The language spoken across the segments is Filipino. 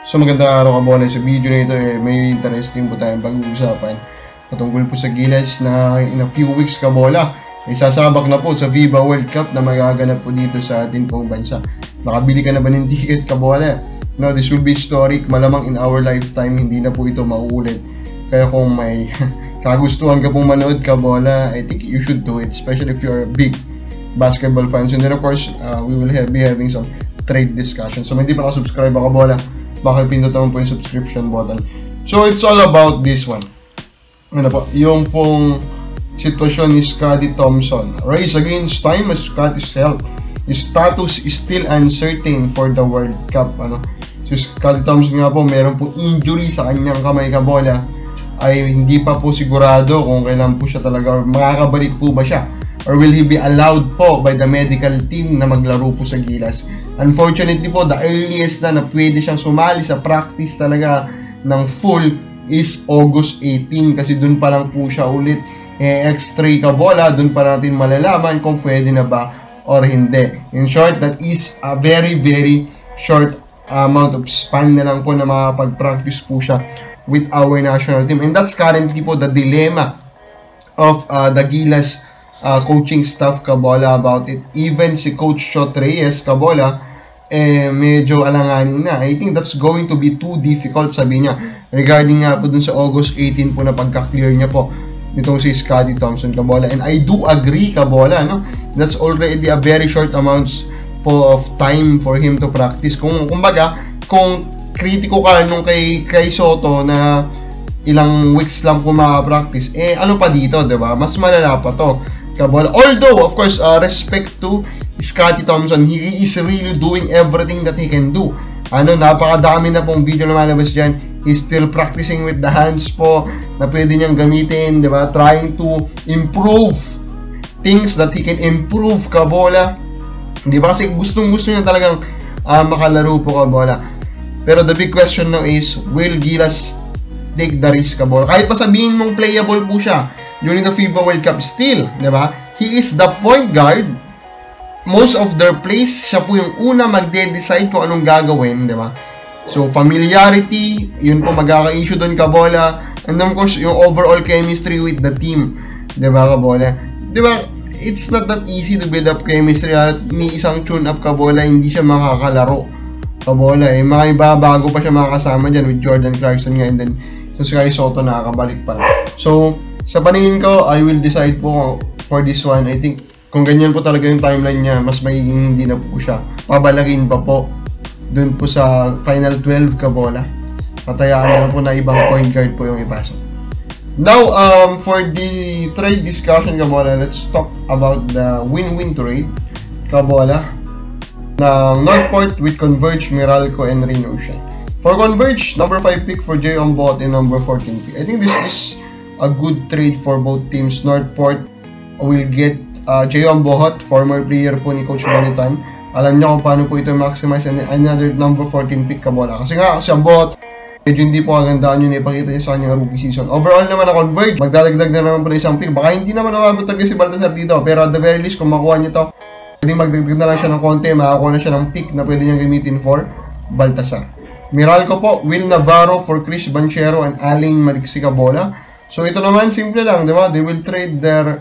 So magandang araw Kabola. Sa video na ito may interesting po tayong pag-uusapan patungkol po sa Gilas na in a few weeks Kabola ay sasabak na po sa FIBA World Cup na magaganap po dito sa atin pong bansa. Nakabili ka na ba ng ticket Kabola? No, this will be historic. Malamang in our lifetime hindi na po ito mauulit. Kaya kung may kagustuhan ka pong manood Kabola, I think you should do it, especially if you're a big basketball fans. And then of course, we will be having some trade discussion. So hindi pa nakasubscribe Kabola, baka pindutan mo po yung subscription button. So it's all about this one. Ano po, yung pong sitwasyon ni Scottie Thompson. Race against time as Scottie's health. His status is still uncertain for the World Cup. So Scottie Thompson nga po, meron pong injury sa kanyang kamay Kabola. Ay hindi pa po sigurado kung kailan po siya talaga or makakabalik po ba siya. Or will he be allowed po by the medical team na maglaro po sa Gilas. Unfortunately po, the earliest na pwede siyang sumali sa practice talaga ng full is August 18 kasi dun pa lang po siya ulit X-ray Kabola, dun pa natin malalaman kung pwede na ba or hindi. In short, that is a very short amount of span na lang po na makapag-practice po siya with our national team. And that's currently po the dilemma of the Gilas coaching staff Kabola about it. Even si Coach Shot Reyes Kabola medyo alanganin na. I think that's going to be too difficult, sabi niya, regarding nga po dun sa August 18 po na pagka-clear niya po nitong si Scottie Thompson Kabola. And I do agree Kabola, no? That's already a very short amounts po of time for him to practice. Kumbaga, kung kritiko ka nung kay Soto na ilang weeks lang po maka-practice, ano pa dito, diba? Mas malala pa to Kabola. Although, of course, respect to Scottie Thompson, he is really doing everything that he can do. Napakadami na pong video na malabas dyan. He's still practicing with the hands po na pwede niyang gamitin, diba? Trying to improve things that he can improve Kabola. Diba? Kasi gustong-gusto niya talagang makalaro po Kabola. Pero the big question now is, will Gilas take the risk Kabola? Kahit pa sabihin mong playable po siya during the FIBA World Cup, still, diba? He is the point guard. Most of their plays, siya po yung una magde-decide kung anong gagawin, diba? So, familiarity, yun po magkaka-issue doon Kabola. And of course, yung overall chemistry with the team, diba Kabola? Diba, it's not that easy to build up chemistry. Ni isang tune-up Kabola, hindi siya makakalaro Kabola. Bago pa siya makakasama dyan with Jordan Clarkson nga, and then so si Kai Soto nakakabalik pa lang. So, sa paningin ko, I will decide po for this one. I think, kung ganyan po talaga yung timeline niya, mas magiging hindi na po siya pabalakin pa po dun po sa final 12 Kabola. Patayaan na po na ibang point guard po yung ipasok. Now, for the trade discussion Kabola, let's talk about the win-win trade Kabola ng Northport with Converge, Meralco, and Rain Ocean. For Converge, number 5 pick for Jayon Bohot and number 14 pick. I think this is a good trade for both teams. Northport will get Jayon Bohot, former player po ni Coach Bonitan. Alam niya kung paano po ito maximize, and another number 14 pick Kabola. Kasi nga, si Bohot, medyo hindi po kagandaan yun ipakita niya sa kanyang rookie season. Overall naman na Converge, magdadagdag na naman po na isang pick. Baka hindi naman nawabot talaga si Baltasar dito, pero at the very least, kung makuha niya to, pwedeng magdagdag na lang siya ng konti, makakuha na siya ng pick na pwede niyang gamitin for Baltasar. Meralco po, Will Navarro for Chris Banchero and Aling Maliksi Kabola. So ito naman, simple lang, di ba? They will trade their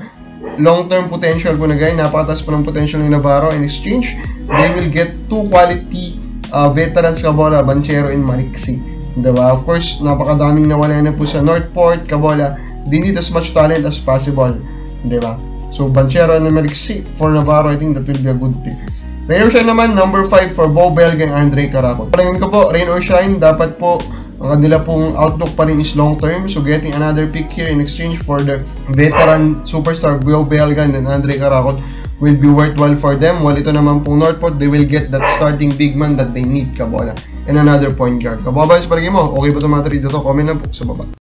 long-term potential po na guy. Napakataas po ng potential ni Navarro. In exchange, they will get two quality veterans Kabola, Banchero and Maliksi. Diba? Of course, napakadaming nawala na po sa Northport Kabola. They need as much talent as possible. Diba? So, Banchero and Maliksi for Navarro, I think that will be a good pick. Rain or Shine naman, number 5 for Bo Belga and Andre Caracol. Palingin ko po, Rain or Shine, dapat po ang kanila pong outlook pa rin is long term. So getting another pick here in exchange for the veteran superstar Bo Belga and Andre Caracol will be worthwhile for them. While ito naman pong Northport, they will get that starting big man that they need Kabola and another point guard. Kabola, sa palagay mo, okay ba ito mga trade ito? Comment lang po sa baba.